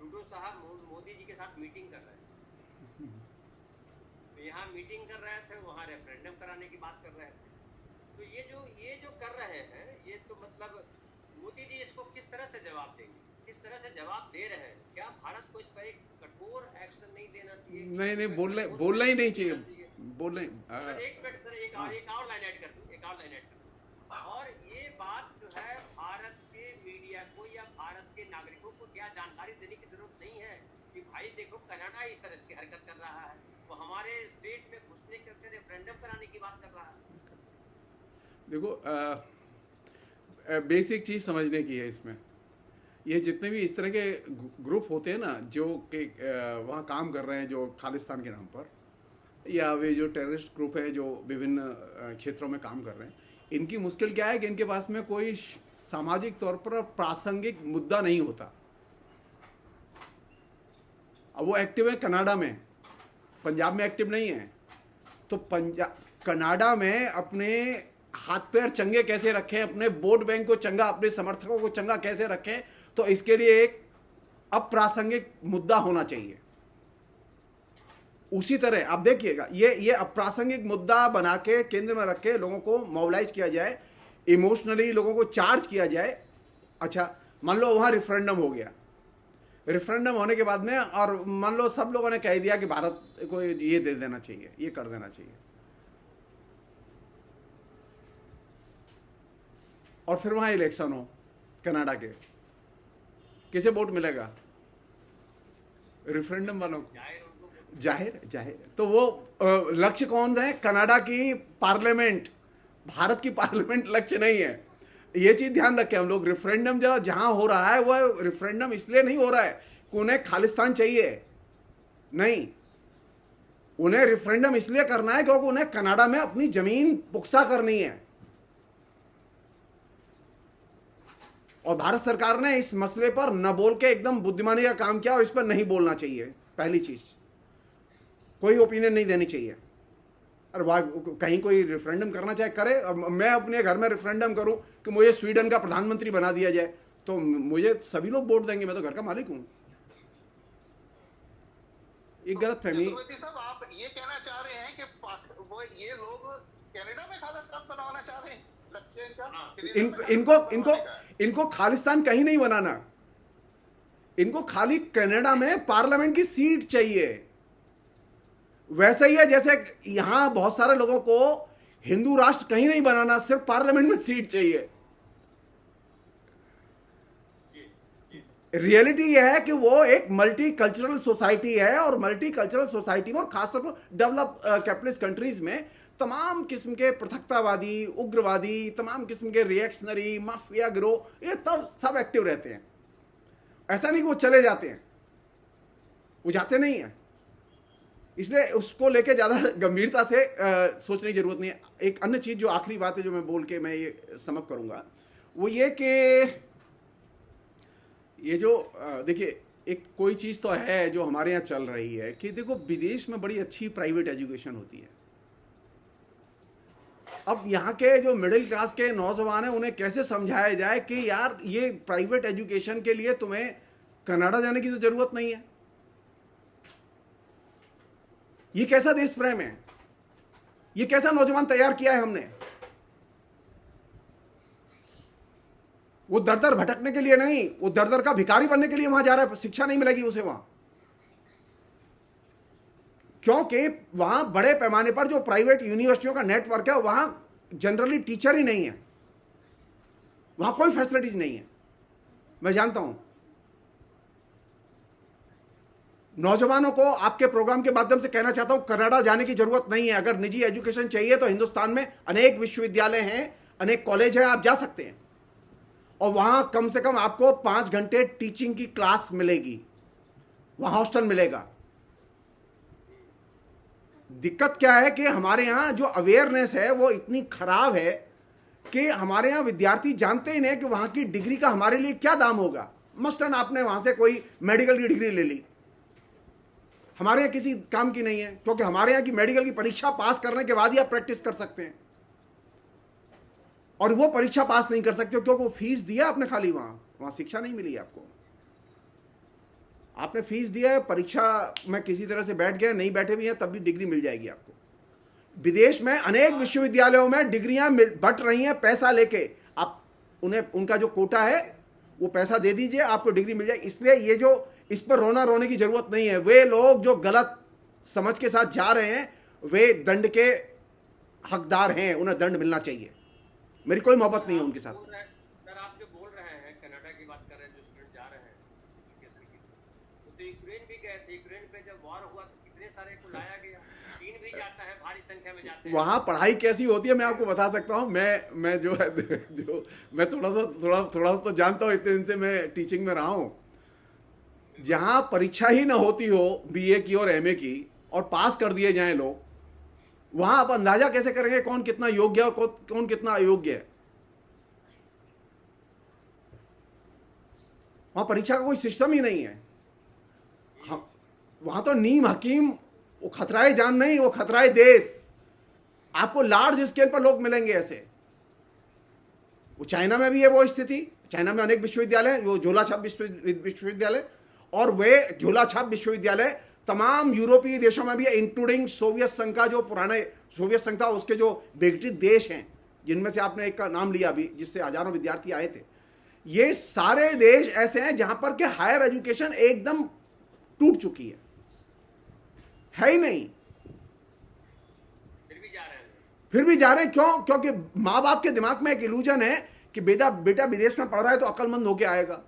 Trudeau साहब मोदी जी के साथ मीटिंग कर रहे थे, तो यहाँ मीटिंग कर रहे थे, वहाँ रेफरेंडम कराने की बात कर रहे थे। तो ये जो कर रहे हैं, ये तो मतलब मोदी जी इसको किस तरह से जवाब देंगे, किस तरह से जवाब दे रहे हैं? क्या भारत को इस पर एक कठोर एक्शन नहीं लेना चाहिए? नहीं, बोलना ही नहीं चाहिए, बोलना ही। सर एक मिनट सर, एक और लाइन ऐड कर दूं, एक और लाइन ऐड कर दूं। और ये बात जो है भारत के मीडिया को या भारत के नागरिकों को क्या जानकारी देने की जरूरत नहीं है कि भाई देखो कनाडा इस तरह की हरकत कर रहा है, वो हमारे स्टेट में घुसने करके रेफरेंडम कराने की बात कर रहा है। देखो बेसिक चीज समझने की है इसमें। ये जितने भी इस तरह के ग्रुप होते हैं ना, जो कि वहाँ काम कर रहे हैं, जो खालिस्तान के नाम पर, या वे जो टेररिस्ट ग्रुप है जो विभिन्न क्षेत्रों में काम कर रहे हैं, इनकी मुश्किल क्या है कि इनके पास में कोई सामाजिक तौर पर प्रासंगिक मुद्दा नहीं होता। अब वो एक्टिव है कनाडा में, पंजाब में एक्टिव नहीं है, तो कनाडा में अपने हाथ पैर चंगे कैसे रखें, अपने वोट बैंक को चंगा, अपने समर्थकों को चंगा कैसे रखें, तो इसके लिए एक अप्रासंगिक मुद्दा होना चाहिए। उसी तरह आप देखिएगा, ये अप्रासंगिक मुद्दा बना के केंद्र में रख के लोगों को मोबिलाइज किया जाए, इमोशनली लोगों को चार्ज किया जाए। अच्छा, मान लो वहां रेफरेंडम हो गया, रेफरेंडम होने के बाद में, और मान लो सब लोगों ने कह दिया कि भारत को ये दे देना चाहिए, ये कर देना चाहिए, और फिर वहां इलेक्शन हो कनाडा के, किसे वोट मिलेगा? रेफरेंडम वालों को। जाहिर। तो वो लक्ष्य कौन है? कनाडा की पार्लियामेंट, भारत की पार्लियामेंट लक्ष्य नहीं है। ये चीज ध्यान रखें हम लोग। रेफरेंडम जहां हो रहा है, वह रेफरेंडम इसलिए नहीं हो रहा है कि उन्हें खालिस्तान चाहिए, नहीं, उन्हें रेफरेंडम इसलिए करना है क्योंकि उन्हें कनाडा में अपनी जमीन पुख्ता करनी है। और भारत सरकार ने इस मसले पर न बोल के एकदम बुद्धिमानी का काम किया, और इस पर नहीं बोलना चाहिए। पहली चीज, कोई ओपिनियन नहीं देनी चाहिए। और कहीं कोई रेफरेंडम करना चाहे करे, मैं अपने घर में रेफरेंडम करूं कि मुझे स्वीडन का प्रधानमंत्री बना दिया जाए, तो मुझे सभी लोग वोट देंगे, मैं तो घर का मालिक हूं। एक गलत फहमी। साहब, आप ये कहना चाह रहे हैं कि वो ये लोग कनाडा में खालिस्तान बनाना चाह रहे हैं? इनको खालिस्तान कहीं नहीं बनाना, इनको खाली कनाडा में पार्लियामेंट की सीट चाहिए। वैसे ही है जैसे यहां बहुत सारे लोगों को हिंदू राष्ट्र कहीं नहीं बनाना, सिर्फ पार्लियामेंट में सीट चाहिए। रियलिटी यह है कि वो एक मल्टी कल्चरल सोसाइटी है, और मल्टी कल्चरल सोसाइटी में, और खासतौर पर डेवलप कैपिटलिस्ट कंट्रीज में, तमाम किस्म के पृथकतावादी, उग्रवादी, तमाम किस्म के रिएक्शनरी, माफिया गिरोह, ये तब सब एक्टिव रहते हैं। ऐसा नहीं कि वो चले जाते हैं, वो जाते नहीं है। इसलिए उसको लेके ज्यादा गंभीरता से सोचने की जरूरत नहीं है। एक अन्य चीज, जो आखिरी बात है जो मैं बोल के मैं ये समअप करूंगा, वो ये कि ये जो देखिए, एक कोई चीज तो है जो हमारे यहाँ चल रही है कि देखो, विदेश में बड़ी अच्छी प्राइवेट एजुकेशन होती है। अब यहाँ के जो मिडिल क्लास के नौजवान हैं, उन्हें कैसे समझाया जाए कि यार ये प्राइवेट एजुकेशन के लिए तुम्हें कनाडा जाने की तो जरूरत नहीं है। ये कैसा देश प्रेम है? ये कैसा नौजवान तैयार किया है हमने? वो दर दर भटकने के लिए नहीं, वो दर दर का भिखारी बनने के लिए वहां जा रहा है। शिक्षा नहीं मिलेगी उसे वहां, क्योंकि वहां बड़े पैमाने पर जो प्राइवेट यूनिवर्सिटियों का नेटवर्क है, वहां जनरली टीचर ही नहीं है, वहां कोई फैसिलिटीज नहीं है। मैं जानता हूं। नौजवानों को आपके प्रोग्राम के माध्यम से कहना चाहता हूं, कनाडा जाने की जरूरत नहीं है। अगर निजी एजुकेशन चाहिए तो हिंदुस्तान में अनेक विश्वविद्यालय हैं, अनेक कॉलेज हैं, आप जा सकते हैं, और वहां कम से कम आपको 5 घंटे टीचिंग की क्लास मिलेगी, वहां हॉस्टल मिलेगा। दिक्कत क्या है कि हमारे यहां जो अवेयरनेस है वो इतनी खराब है कि हमारे यहां विद्यार्थी जानते ही नहीं कि वहां की डिग्री का हमारे लिए क्या दाम होगा। मसलन आपने वहां से कोई मेडिकल की डिग्री ले ली, हमारे यहाँ किसी काम की नहीं है, क्योंकि हमारे यहाँ की मेडिकल की परीक्षा पास करने के बाद ही आप प्रैक्टिस कर सकते हैं, और वो परीक्षा पास नहीं कर सकते क्योंकि वो फीस दिया आपने खाली, वहां शिक्षा नहीं मिली आपको। आपने फीस दिया है, परीक्षा में किसी तरह से बैठ गए, नहीं बैठे भी हैं तब भी डिग्री मिल जाएगी आपको। विदेश में अनेक विश्वविद्यालयों में डिग्रियां बट रही हैं पैसा लेके, आप उन्हें उनका जो कोटा है वो पैसा दे दीजिए, आपको डिग्री मिल जाए। इसलिए ये जो इस पर रोने की जरूरत नहीं है। वे लोग जो गलत समझ के साथ जा रहे हैं वे दंड के हकदार हैं, उन्हें दंड मिलना चाहिए। मेरी कोई मोहब्बत नहीं है उनके साथ। सर आप जो बोल रहे हैं कनाडा की बात कर रहे हैं, जो स्टूडेंट जा रहे हैं एजुकेशन की, तो यूक्रेन भी गए थे। यूक्रेन पे जब वॉर हुआ तो कितने सारे को लाया गया, चीन भी जाता है, भारी संख्या में जाते हैं। वहां पढ़ाई कैसी होती है मैं आपको बता सकता हूं। मैं जो है जो मैं थोड़ा सा तो जानता हूं, इतने दिन से मैं टीचिंग में रहा हूं। जहां परीक्षा ही ना होती हो बीए की और एमए की और पास कर दिए जाएं लोग, वहां आप अंदाजा कैसे करेंगे कौन कितना योग्य है और कौन कितना अयोग्य है। वहां परीक्षा का कोई सिस्टम ही नहीं है। वहां तो नीम हकीम, वो खतराए जान नहीं, वो खतराए देश। आपको लार्ज स्केल पर लोग मिलेंगे ऐसे। वो चाइना में भी है वो स्थिति। चाइना में अनेक विश्वविद्यालय, वो झोलाछाप विश्वविद्यालय, और वे झोलाछाप विश्वविद्यालय तमाम यूरोपीय देशों में भी है, इंक्लूडिंग सोवियत संघ का, जो पुराने सोवियत संघ था उसके जो विघटित देश हैं, जिनमें से आपने एक का नाम लिया अभी, जिससे हजारों विद्यार्थी आए थे। ये सारे देश ऐसे हैं जहां पर के हायर एजुकेशन एकदम टूट चुकी है ही नहीं, फिर भी जा रहे हैं। क्यों? क्योंकि माँ बाप के दिमाग में एक इल्यूजन है कि बेटा विदेश में पढ़ रहा है तो अक्लमंद होके आएगा।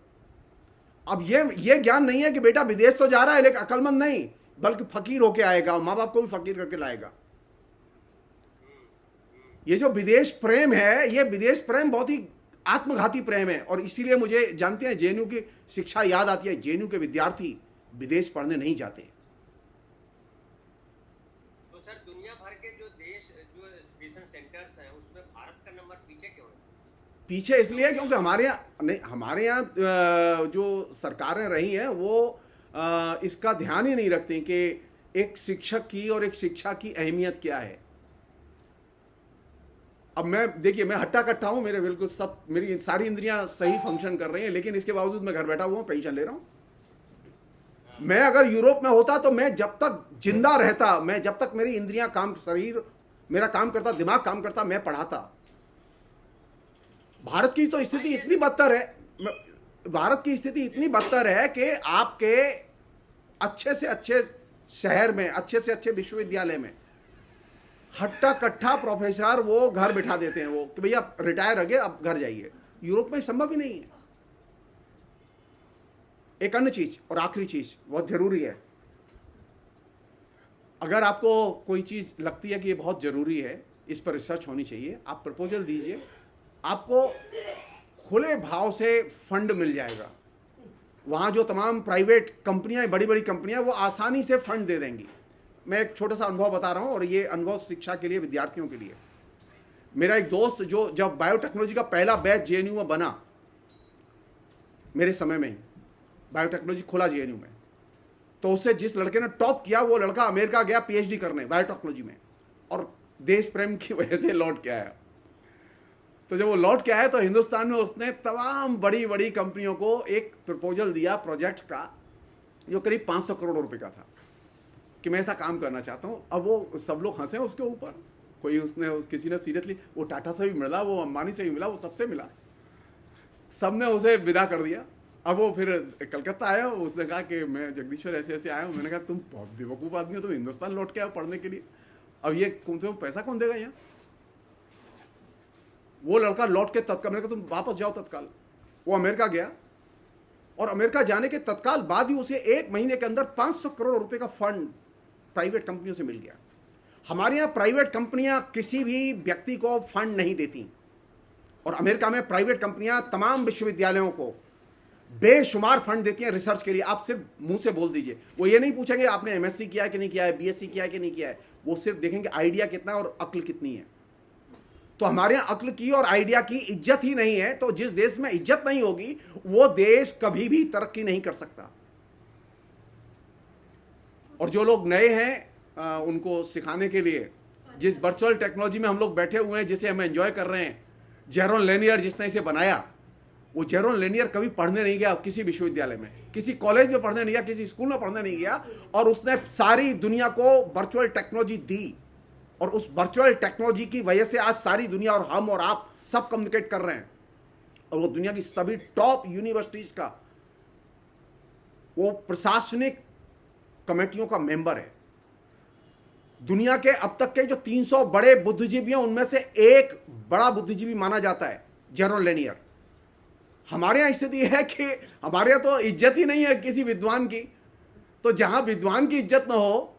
अब ये ज्ञान नहीं है कि बेटा विदेश तो जा रहा है लेकिन अक्लमंद नहीं, बल्कि फकीर होके आएगा, माँ बाप को भी फकीर करके लाएगा। ये जो विदेश प्रेम है, ये विदेश प्रेम बहुत ही आत्मघाती प्रेम है। और इसीलिए मुझे, जानते हैं, जेएनयू की शिक्षा याद आती है। जेएनयू के विद्यार्थी विदेश पढ़ने नहीं जाते। तो सर दुनिया भर के जो देश, जो एजुकेशन सेंटर्स हैं, उसमें भारत का नंबर पीछे क्यों है? पीछे इसलिए क्योंकि हमारे यहाँ जो सरकारें रही हैं वो इसका ध्यान ही नहीं रखती कि एक शिक्षक की और एक शिक्षा की अहमियत क्या है। अब देखिए, मैं हट्टा कट्टा हूं, मेरे बिल्कुल सब, मेरी सारी इंद्रियां सही फंक्शन कर रही हैं, लेकिन इसके बावजूद मैं घर बैठा हुआ हूं, पेंशन ले रहा हूं। मैं अगर यूरोप में होता तो मैं जब तक जिंदा रहता, मैं जब तक मेरी इंद्रियां शरीर मेरा काम करता, दिमाग काम करता, मैं पढ़ाता। भारत की तो स्थिति इतनी बदतर है, भारत की स्थिति इतनी बदतर है कि आपके अच्छे से अच्छे शहर में, अच्छे से अच्छे विश्वविद्यालय में हट्टा कट्ठा प्रोफेसर वो घर बिठा देते हैं, वो कि भैया रिटायर हो गए अब घर जाइए। यूरोप में संभव ही नहीं है। एक अन्य चीज और आखिरी चीज बहुत जरूरी है, अगर आपको कोई चीज लगती है कि ये बहुत जरूरी है, इस पर रिसर्च होनी चाहिए, आप प्रपोजल दीजिए, आपको खुले भाव से फंड मिल जाएगा। वहां जो तमाम प्राइवेट कंपनियां, बड़ी बड़ी कंपनियां, वो आसानी से फंड दे देंगी। मैं एक छोटा सा अनुभव बता रहा हूं, और ये अनुभव शिक्षा के लिए, विद्यार्थियों के लिए। मेरा एक दोस्त, जो जब बायोटेक्नोलॉजी का पहला बैच जेएनयू में बना, मेरे समय में बायोटेक्नोलॉजी खुला जेएनयू में, तो उससे जिस लड़के ने टॉप किया, वो लड़का अमेरिका गया पीएचडी करने बायोटेक्नोलॉजी में, और देश प्रेम की वजह से लौट के आया। तो जब वो लौट के आया तो हिंदुस्तान में उसने तमाम बड़ी बड़ी कंपनियों को एक प्रपोजल दिया प्रोजेक्ट का, जो करीब 500 करोड़ रुपए का था, कि मैं ऐसा काम करना चाहता हूं। अब वो सब लोग हंसे उसके ऊपर, किसी ने सीरियसली, वो टाटा से भी मिला, वो अंबानी से भी मिला, वो सबसे मिला, सबने उसे विदा कर दिया। अब वो फिर कलकत्ता आया, उसने कहा कि मैं जगदीश्वर ऐसे ऐसे आया हूँ। मैंने कहा तुम बहुत बेवकूफ़ आदमी हो, तुम हिंदुस्तान लौट के आए पढ़ने के लिए, अब ये तुम पैसा कौन देगा यहाँ? वो लड़का लौट के तत्काल, मैंने कहा तुम वापस जाओ तत्काल। वो अमेरिका गया, और अमेरिका जाने के तत्काल बाद ही उसे 1 महीने के अंदर 500 करोड़ रुपए का फंड प्राइवेट कंपनियों से मिल गया। हमारे यहाँ प्राइवेट कंपनियां किसी भी व्यक्ति को फंड नहीं देती, और अमेरिका में प्राइवेट कंपनियां तमाम विश्वविद्यालयों को बेशुमार फंड देती हैं रिसर्च के लिए। आप सिर्फ मुंह से बोल दीजिए, वो ये नहीं पूछेंगे आपने एमएससी किया है कि नहीं किया है, बीएससी किया है कि नहीं किया है, वो सिर्फ देखेंगे आइडिया कितना है और अक्ल कितनी है। तो हमारे यहाँ अक्ल की और आइडिया की इज्जत ही नहीं है, तो जिस देश में इज्जत नहीं होगी वो देश कभी भी तरक्की नहीं कर सकता। और जो लोग नए हैं उनको सिखाने के लिए, जिस वर्चुअल टेक्नोलॉजी में हम लोग बैठे हुए हैं, जिसे हम एंजॉय कर रहे हैं, जेरोन लेनियर जिसने इसे बनाया, वो जेरोन लेनियर कभी पढ़ने नहीं गया किसी विश्वविद्यालय में, किसी कॉलेज में पढ़ने नहीं गया, किसी स्कूल में पढ़ने नहीं गया, और उसने सारी दुनिया को वर्चुअल टेक्नोलॉजी दी, और उस वर्चुअल टेक्नोलॉजी की वजह से आज सारी दुनिया और हम और आप सब कम्युनिकेट कर रहे हैं। और वो दुनिया की सभी टॉप यूनिवर्सिटीज का वो प्रशासनिक कमेटियों का मेंबर है। दुनिया के अब तक के जो 300 बड़े बुद्धिजीवी हैं उनमें से एक बड़ा बुद्धिजीवी माना जाता है जेरोन लेनियर। हमारे यहाँ स्थिति है कि हमारे यहाँ तो इज्जत ही नहीं है किसी विद्वान की, तो जहां विद्वान की इज्जत ना हो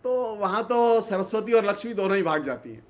तो वहां तो सरस्वती और लक्ष्मी दोनों ही भाग जाती हैं।